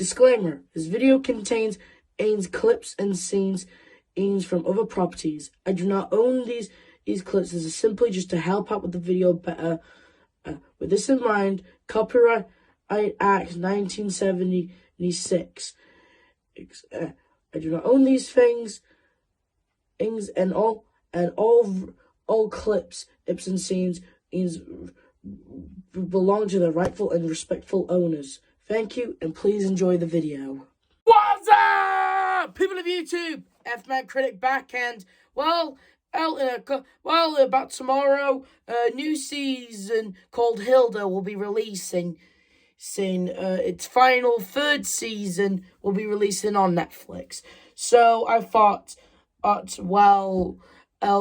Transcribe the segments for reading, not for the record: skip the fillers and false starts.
Disclaimer: this video contains clips and scenes from other properties. I do not own these clips. This is simply just to help out with the video better. With this in mind, Copyright Act 1976. I do not own these things and all clips and scenes belong to their rightful and respectful owners. Thank you, and please enjoy the video. What's up, people of YouTube? F-Man Critic back, and about tomorrow, a new season called Hilda will be releasing. Its final third season will be releasing on Netflix. So I thought,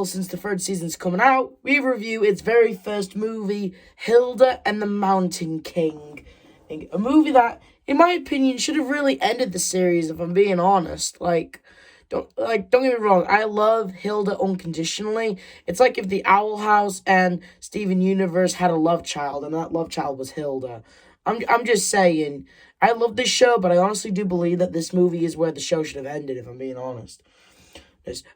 since the third season's coming out, we review its very first movie, Hilda and the Mountain King. A movie that, in my opinion, should have really ended the series, if I'm being honest. Don't get me wrong, I love Hilda unconditionally. It's like if the Owl House and Steven Universe had a love child, and that love child was Hilda. I'm just saying, I love this show, but I honestly do believe that this movie is where the show should have ended, if I'm being honest.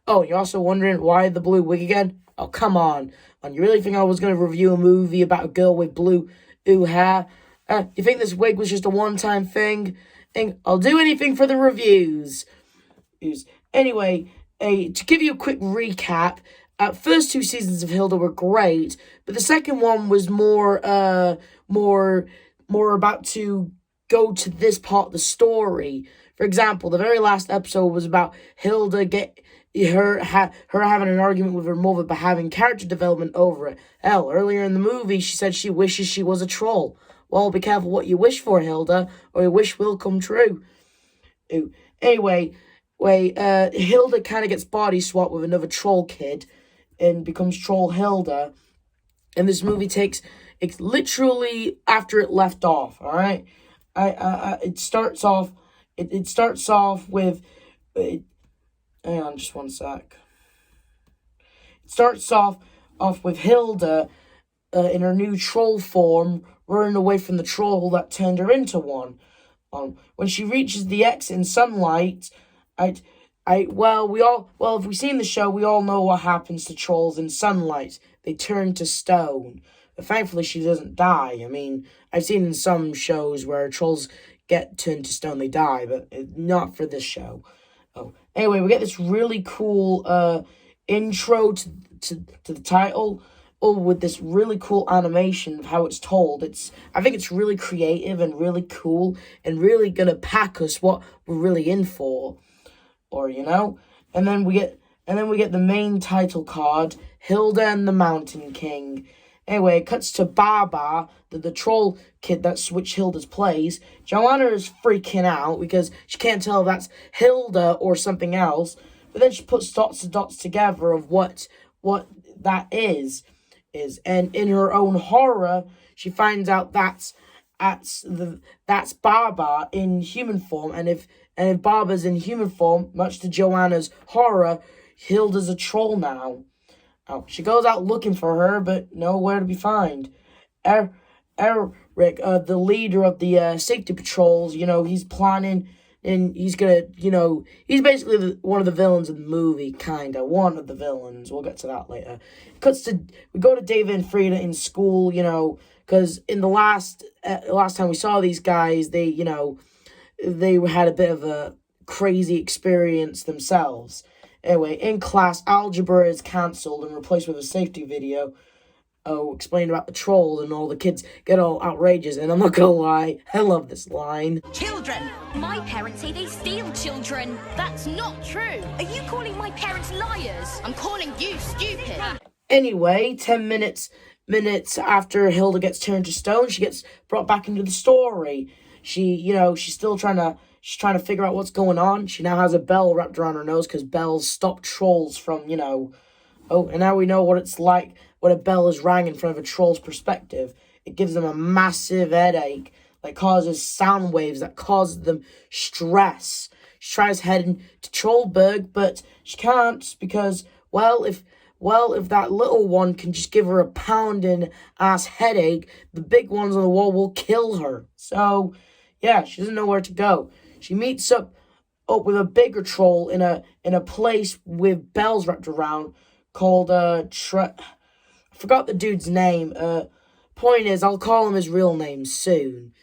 Oh, you're also wondering why the blue wig again? Oh, come on. You really think I was going to review a movie about a girl with blue hair? You think this wig was just a one-time thing? I'll do anything for the reviews. Anyway, to give you a quick recap, first two seasons of Hilda were great, but the second one was more about to go to this part of the story. For example, the very last episode was about Hilda having an argument with her mother, but having character development over it. Hell, earlier in the movie, she said she wishes she was a troll. Well, be careful what you wish for, Hilda, or your wish will come true. Anyway, Hilda kind of gets body swapped with another troll kid and becomes Troll Hilda. And this movie it's literally after it left off, all right? It starts off with... hang on just one sec. It starts off with Hilda in her new troll form, running away from the troll that turned her into one. When she reaches the exit in sunlight, if we've seen the show, we all know what happens to trolls in sunlight. They turn to stone. But thankfully, she doesn't die. I mean, I've seen in some shows where trolls get turned to stone, they die, but not for this show. Anyway, we get this really cool intro to the title. With this really cool animation of how it's told. I think it's really creative and really cool and really gonna pack us what we're really in for. And then we get the main title card, Hilda and the Mountain King. Anyway, it cuts to Baba, the troll kid that's which Hilda's plays. Joanna is freaking out because she can't tell if that's Hilda or something else. But then she puts dots together of what that is. And in her own horror, she finds out that's Baba in human form, and if Baba's in human form, much to Joanna's horror, Hilda's a troll now. She goes out looking for her, but nowhere to be found. Eric, the leader of the safety patrols, he's planning. And he's gonna, he's basically one of the villains in the movie, kinda. One of the villains. We'll get to that later. We go to David and Frida in school, because in the last time we saw these guys, they had a bit of a crazy experience themselves. Anyway, in class, algebra is cancelled and replaced with a safety video. Explain about the troll, and all the kids get all outrageous, and I'm not gonna lie, I love this line. Children! My parents say they steal children. That's not true. Are you calling my parents liars? I'm calling you stupid. Anyway, 10 minutes after Hilda gets turned to stone, she gets brought back into the story. She's still trying to figure out what's going on. She now has a bell wrapped around her nose because bells stop trolls from, and now we know what it's like. When a bell is rang in front of a troll's perspective, it gives them a massive headache that causes sound waves that cause them stress. She tries heading to Trollberg, but she can't because, if that little one can just give her a pounding ass headache, the big ones on the wall will kill her. So, Yeah, she doesn't know where to go. She meets up with a bigger troll in a place with bells wrapped around called I forgot the dude's name. Point is, I'll call him his real name soon.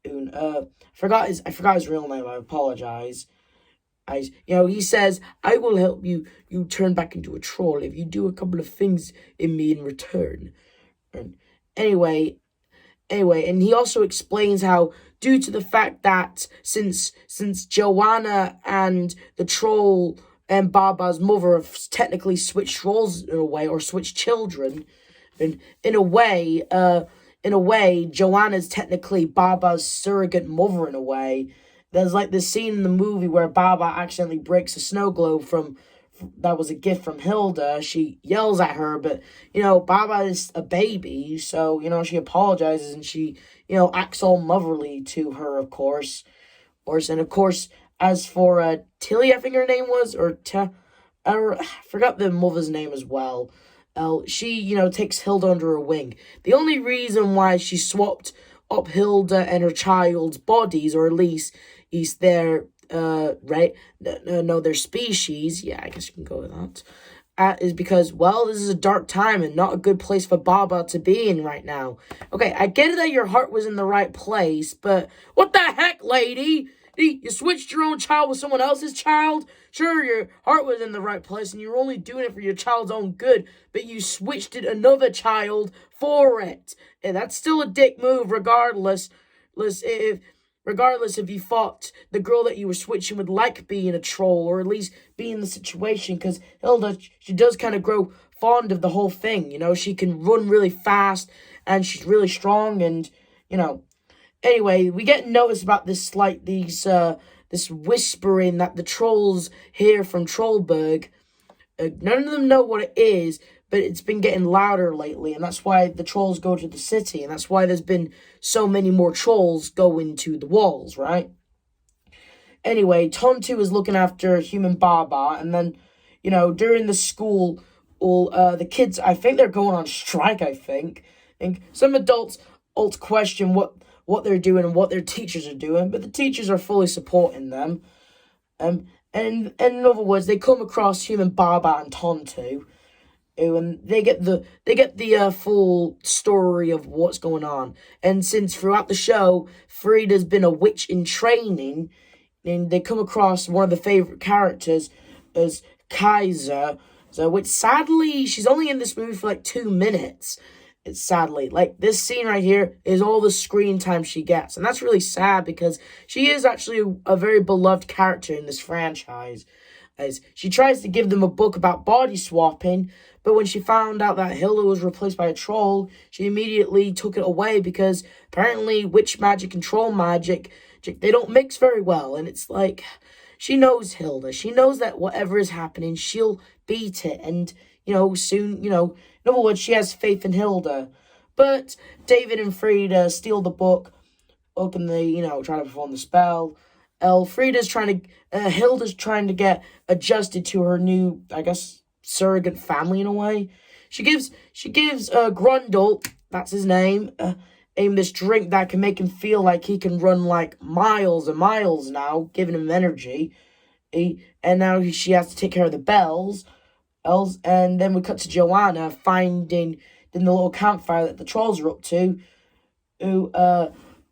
I forgot his real name. I apologize. He says, "I will help you turn back into a troll if you do a couple of things in me in return." And anyway, and he also explains how, due to the fact that since Joanna and the troll and Baba's mother have technically switched roles in a way, or switched children, and in a way, Joanna's technically Baba's surrogate mother in a way. There's like this scene in the movie where Baba accidentally breaks a snow globe that was a gift from Hilda. She yells at her, but, Baba is a baby, so, she apologizes and she, acts all motherly to her, of course. And of course, as for Tilly, I think her name was, I forgot the mother's name as well. She, takes Hilda under her wing. The only reason why she swapped up Hilda and her child's bodies, or at least their right, no, their species. Yeah, I guess you can go with that. Is because, well, this is a dark time and not a good place for Baba to be in right now. Okay, I get it that your heart was in the right place, but what the heck, lady? You switched your own child with someone else's child? Sure, your heart was in the right place and you were only doing it for your child's own good, but you switched it another child for it. And that's still a dick move, regardless if you thought the girl that you were switching with liked being a troll, or at least being in the situation, because Hilda, she does kind of grow fond of the whole thing. She can run really fast and she's really strong, and anyway, we get notice about this this whispering that the trolls hear from Trollberg. None of them know what it is, but it's been getting louder lately, and that's why the trolls go to the city, and that's why there's been so many more trolls go into the walls, right? Anyway, Tontu is looking after human Baba, and then, during the school, all the kids, I think they're going on strike, I think. And some adults question what they're doing and what their teachers are doing, but the teachers are fully supporting them. And in other words, they come across human Baba and Tontu, and they get the full story of what's going on. And since throughout the show, Frida's been a witch in training, and they come across one of the favorite characters as Kaiser, which sadly, she's only in this movie for like 2 minutes. It's sadly, like, this scene right here is all the screen time she gets. And that's really sad because she is actually a very beloved character in this franchise. As she tries to give them a book about body swapping, but when she found out that Hilda was replaced by a troll, she immediately took it away because apparently witch magic and troll magic, they don't mix very well. And it's like, she knows Hilda. She knows that whatever is happening, she'll beat it. And, soon, in other words, she has faith in Hilda. But David and Frida steal the book, and they, try to perform the spell. Hilda's trying to get adjusted to her new, I guess, surrogate family in a way. She gives Grundle, that's his name, this drink that can make him feel like he can run like miles and miles now, giving him energy. And now she has to take care of the bells. And then we cut to Joanna finding in the little campfire that the trolls are up to, who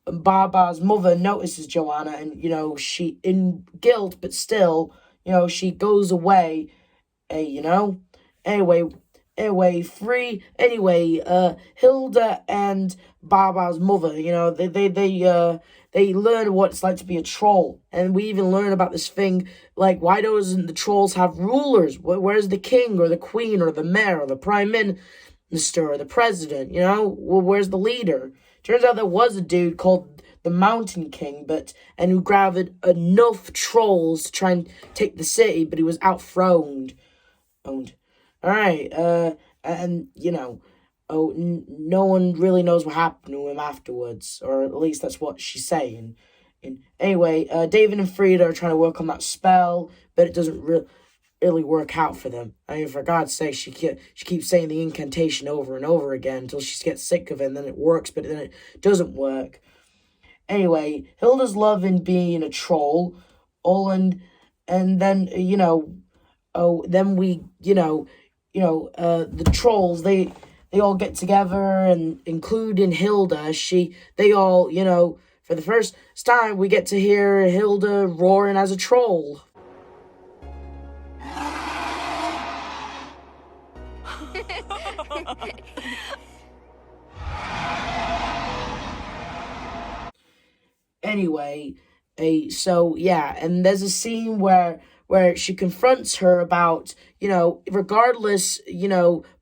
Baba's mother notices Joanna, and she, in guilt, but still, she goes away. Hilda and Baba's mother, they learn what it's like to be a troll. And we even learn about this thing, like, why doesn't the trolls have rulers? Where's the king, or the queen, or the mayor, or the prime minister, or the president, where's the leader? Turns out there was a dude called the Mountain King, and who gathered enough trolls to try and take the city, but he was outthrown. Alright, no one really knows what happened to him afterwards, or at least that's what she's saying. And anyway, David and Frida are trying to work on that spell, but it doesn't really work out for them. I mean, for God's sake, she keeps saying the incantation over and over again until she gets sick of it, and then it works, but then it doesn't work. Anyway, Hilda's loving being a troll. All and then then we the trolls they all get together, and including Hilda. They all for the first time we get to hear Hilda roaring as a troll. Anyway, so yeah, and there's a scene where she confronts her about, regardless,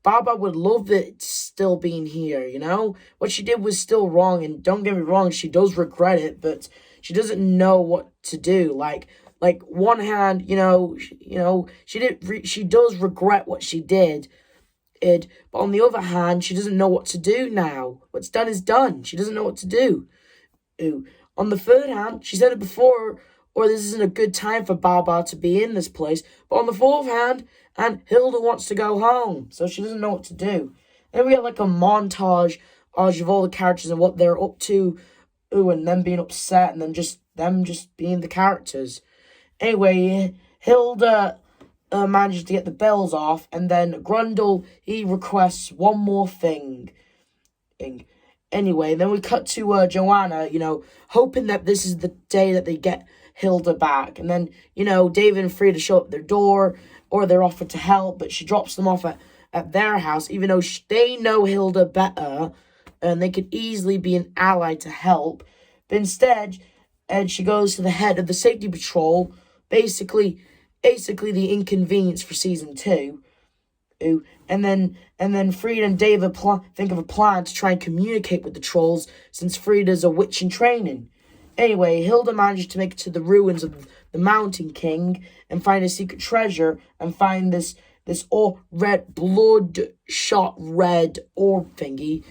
Baba would love it still being here, What she did was still wrong, and don't get me wrong, she does regret it, but she doesn't know what to do. Like one hand, she does regret what she did, but on the other hand, she doesn't know what to do now. What's done is done. She doesn't know what to do. Ooh. On the third hand, she said it before, or this isn't a good time for Baba to be in this place. But on the fourth hand, and Hilda wants to go home, so she doesn't know what to do. Then we get like a montage of all the characters and what they're up to, and them being upset, and then them just being the characters. Anyway, Hilda manages to get the bells off, and then Grundle, he requests one more thing. Anyway, then we cut to Joanna, hoping that this is the day that they get Hilda back. And then, David and Frida show up at their door, or they're offered to help, but she drops them off at their house, even though they know Hilda better, and they could easily be an ally to help. But instead, she goes to the head of the safety patrol, basically the inconvenience for season 2. And then Frida and David think of a plan to try and communicate with the trolls, since Frida's a witch in training. Anyway, Hilda manages to make it to the ruins of the Mountain King and find a secret treasure, and find this all red, blood-shot red orb thingy,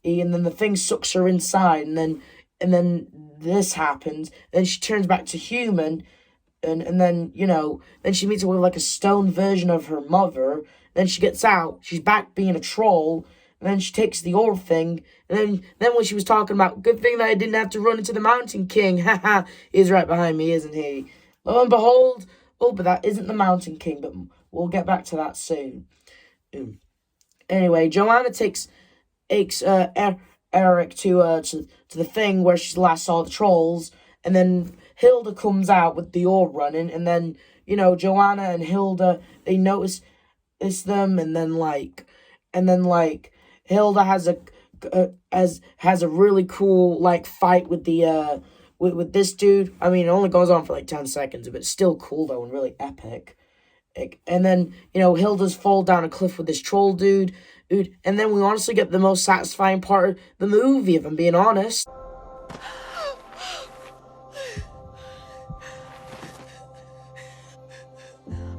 and then the thing sucks her inside, and then this happens. Then she turns back to human, and then then she meets up with like a stone version of her mother. Then she gets out. She's back being a troll. And then she takes the orb thing. And then when she was talking about, good thing that I didn't have to run into the Mountain King. Haha, he's right behind me, isn't he? Lo and behold, but that isn't the Mountain King. But we'll get back to that soon. Anyway, Joanna takes Eric to the thing where she last saw the trolls. And then Hilda comes out with the orb running. And then, Joanna and Hilda, they notice them, and then Hilda has a really cool fight with the with this dude. I mean, it only goes on for 10 seconds, but it's still cool though, and really epic. And then Hilda's fall down a cliff with this troll dude, and then we honestly get the most satisfying part of the movie, if I'm being honest.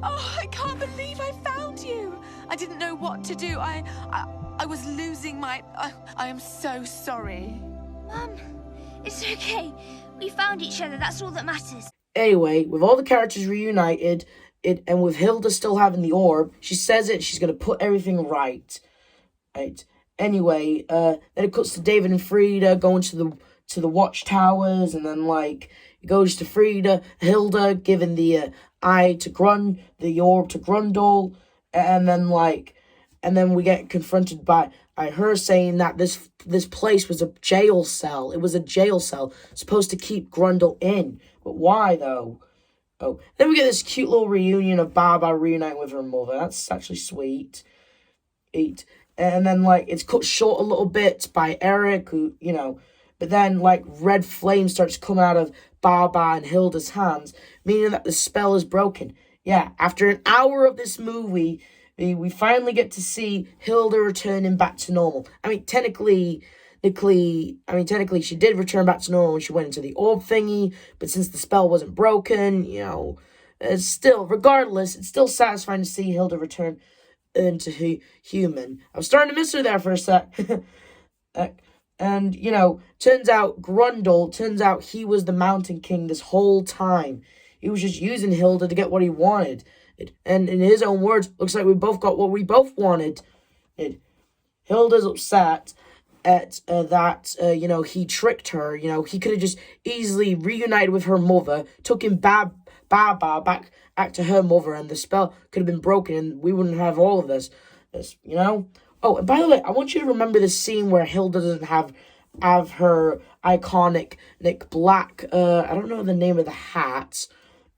Oh, I can't believe I found you. I didn't know what to do. I was losing my... I am so sorry. Mum, it's okay. We found each other. That's all that matters. Anyway, with all the characters reunited, and with Hilda still having the orb, she says she's going to put everything right. Anyway, then it cuts to David and Frida going to the watchtowers, and then it goes to Frida, Hilda giving the eye to the orb to Grundle, and then we get confronted by her saying that this place was a jail cell. It was a jail cell supposed to keep Grundle in, but why though? Oh, then we get this cute little reunion of Baba reuniting with her mother. That's actually sweet. And then it's cut short a little bit by Eric, who but then red flame starts to come out of Baba and Hilda's hands, meaning that the spell is broken. Yeah, after an hour of this movie, we finally get to see Hilda returning back to normal. I mean, technically, she did return back to normal when she went into the orb thingy, but since the spell wasn't broken, regardless, it's still satisfying to see Hilda return into human. I was starting to miss her there for a sec. And, turns out he was the Mountain King this whole time. He was just using Hilda to get what he wanted. And in his own words, looks like we both got what we both wanted. Hilda's upset, that he tricked her. He could have just easily reunited with her mother, took him Baba back to her mother, and the spell could have been broken, and we wouldn't have all of this. Oh, and by the way, I want you to remember the scene where Hilda doesn't have her iconic Nick Black. I don't know the name of the hat,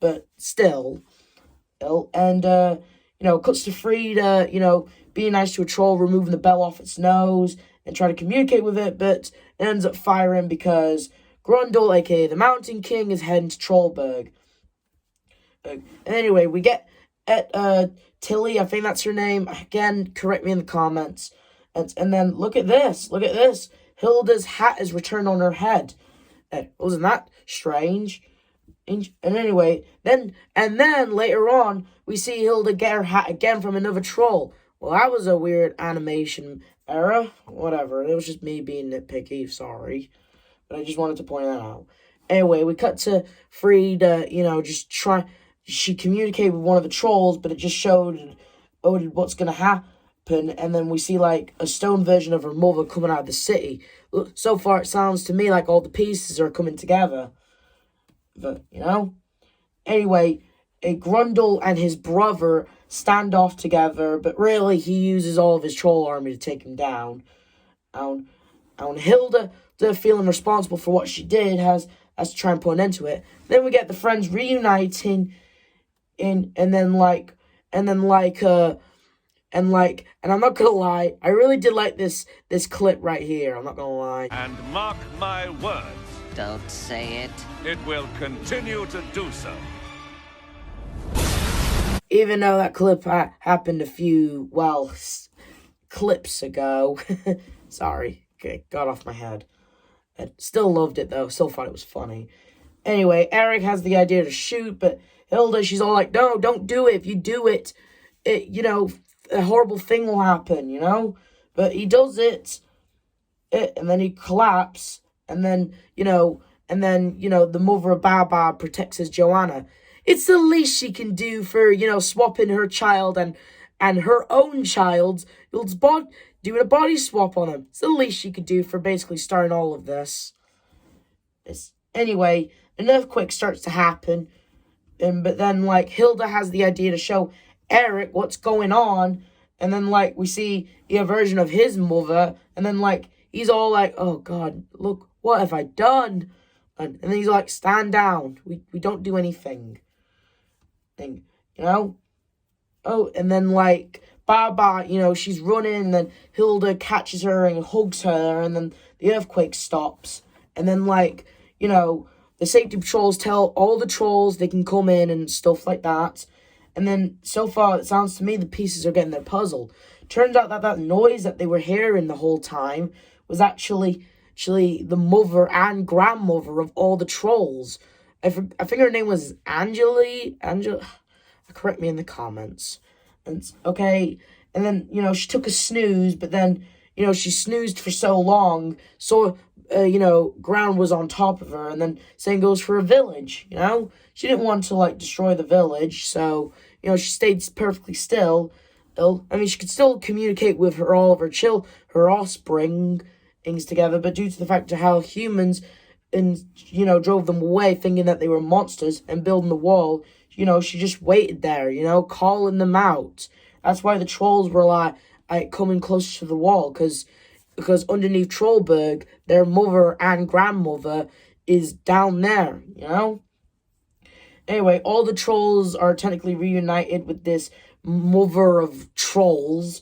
but still. And cuts to Frida, being nice to a troll, removing the bell off its nose, and try to communicate with it, but it ends up firing because Grundle, a.k.a. the Mountain King, is heading to Trollberg. And anyway, we get at Tilly, I think that's her name. Again, correct me in the comments. And then look at this. Hilda's hat is returned on her head. Wasn't that strange? And anyway, then later on, we see Hilda get her hat again from another troll. Well, that was a weird animation error. Whatever, it was just me being nitpicky, sorry. But I just wanted to point that out. Anyway, we cut to Frida, she communicated with one of the trolls, but it just showed what's going to happen. And then we see, a stone version of her mother coming out of the city. So far, it sounds to me like all the pieces are coming together. But, Anyway, Grundle and his brother stand off together, but really, he uses all of his troll army to take him down. And Hilda, feeling responsible for what she did, has to try and put an end to it. Then we get the friends reuniting, and I'm not gonna lie, I really did like this clip right here. I'm not gonna lie. And mark my words. Don't say it. It will continue to do so. Even though that clip happened a few, clips ago. Sorry, okay, got off my head. I still loved it though, still thought it was funny. Anyway, Eric has the idea to shoot, but Hilda, she's all like, no, don't do it. If you do it, a horrible thing will happen, But he does it, and then he collapses, and then, the mother of Baba protects his Joanna. It's the least she can do for, swapping her child and her own child's doing a body swap on him. It's the least she could do for basically starting all of this. Anyway, an earthquake starts to happen, but then, Hilda has the idea to show Eric what's going on, and then, we see a version of his mother, and then, he's all like, oh, God, look, what have I done? And then he's like, stand down. We don't do anything. Oh, and then, Baba, she's running, and then Hilda catches her and hugs her, and then the earthquake stops. And then, the safety patrols tell all the trolls they can come in and stuff like that. And then, so far, it sounds to me the pieces are getting their puzzle. Turns out that noise that they were hearing the whole time was actually the mother and grandmother of all the trolls. I think her name was Angela. Correct me in the comments. And okay, and then she took a snooze, but then she snoozed for so long, so ground was on top of her, and then same goes for a village. She didn't want to destroy the village, so she stayed perfectly still. I mean, she could still communicate with all of her offspring things together, but due to the fact of how humans drove them away thinking that they were monsters and building the wall, she just waited there, calling them out. That's why the trolls were coming closer to the wall, because underneath Trollberg, their mother and grandmother is down there, Anyway, all the trolls are technically reunited with this mother of trolls,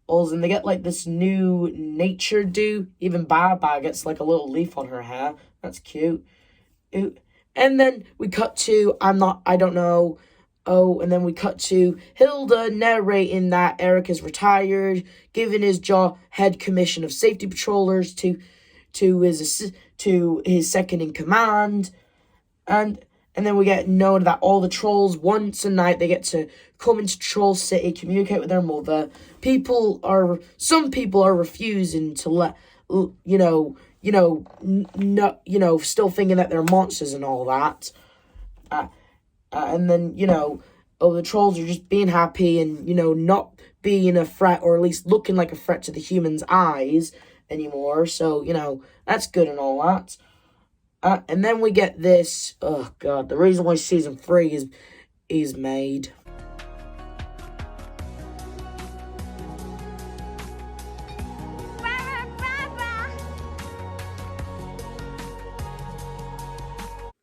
and they get this new nature do. Even Baba gets a little leaf on her hair. That's cute. And then we cut to, I don't know. Oh, and then we cut to Hilda narrating that Eric is retired, giving his head commission of safety patrollers to his second in command. And then we get known that all the trolls, once a night, they get to come into Troll City, communicate with their mother. Some people are refusing to let, still thinking that they're monsters and all that. And then, the trolls are just being happy and, not being a threat, or at least looking like a threat to the humans' eyes. anymore. So, that's good and all that. And then we get this. Oh, God. The reason why season 3 is made.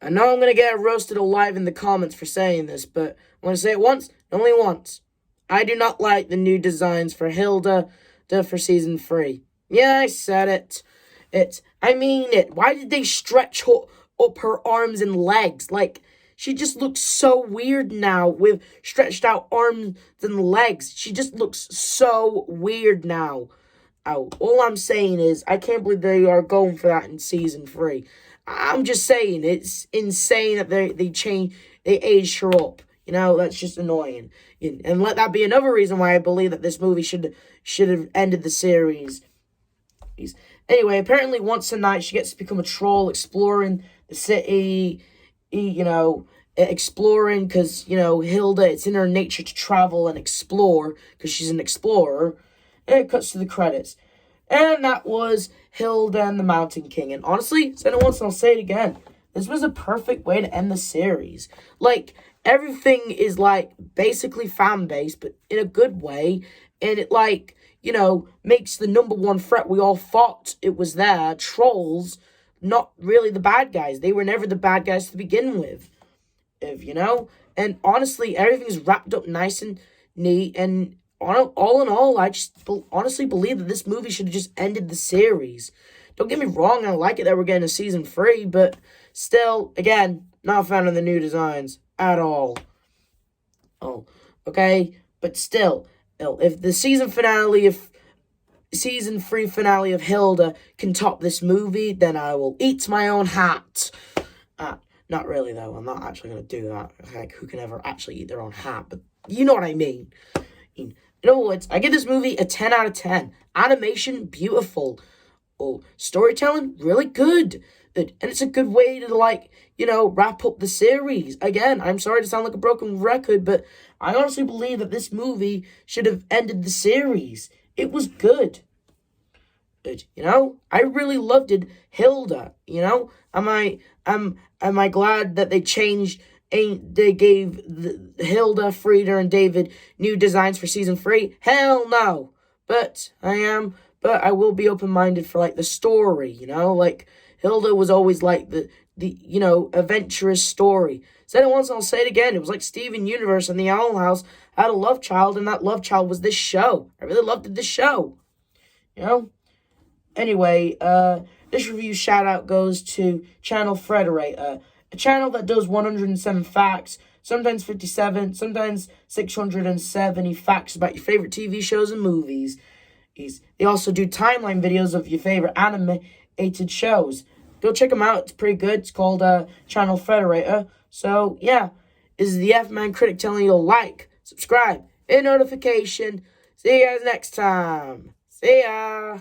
I know I'm going to get roasted alive in the comments for saying this, but I'm going to say it once, only once. I do not like the new designs for Hilda for season 3. Yeah, I said it. I mean it. Why did they stretch up her arms and legs? Like, she just looks so weird now with stretched out arms and legs. She just looks so weird now. All I'm saying is, I can't believe they are going for that in season 3. I'm just saying, it's insane that they aged her up. That's just annoying. And let that be another reason why I believe that this movie should have ended the series. Anyway, apparently once a night she gets to become a troll, exploring the city, exploring, because, Hilda, it's in her nature to travel and explore, because she's an explorer. And it cuts to the credits. And that was Hilda and the Mountain King. And honestly, said it once and I'll say it again. This was a perfect way to end the series. Like, everything is, basically fan-based, but in a good way. And it, makes the number one threat we all thought it was there, trolls, not really the bad guys. They were never the bad guys to begin with. And honestly, everything's wrapped up nice and neat. And all in all, I just honestly believe that this movie should have just ended the series. Don't get me wrong, I like it that we're getting a season 3, but still, again, not a fan of the new designs at all. Oh, okay? But still, if the season 3 finale of Hilda can top this movie, then I will eat my own hat. Not really, though. I'm not actually going to do that. Like, who can ever actually eat their own hat? But you know what I mean. In other words, I give this movie a 10 out of 10. Animation, beautiful. Storytelling, really good. And it's a good way to, wrap up the series. Again, I'm sorry to sound like a broken record, but I honestly believe that this movie should have ended the series. It was good. I really loved it. Hilda, am I glad that they changed, they gave Hilda, Frieda, and David new designs for season 3? Hell no. But I will be open-minded for, the story, Hilda was always, the adventurous story. Said it once, and I'll say it again. It was like Steven Universe and the Owl House had a love child, and that love child was this show. I really loved this show, Anyway, this review shout-out goes to Channel Frederator, a channel that does 107 facts, sometimes 57, sometimes 670 facts about your favorite TV shows and movies. They also do timeline videos of your favorite animated shows. Go check them out. It's pretty good. It's called Channel Frederator. So, yeah. This is the F-Man Critic telling you to like, subscribe, hit notification. See you guys next time. See ya.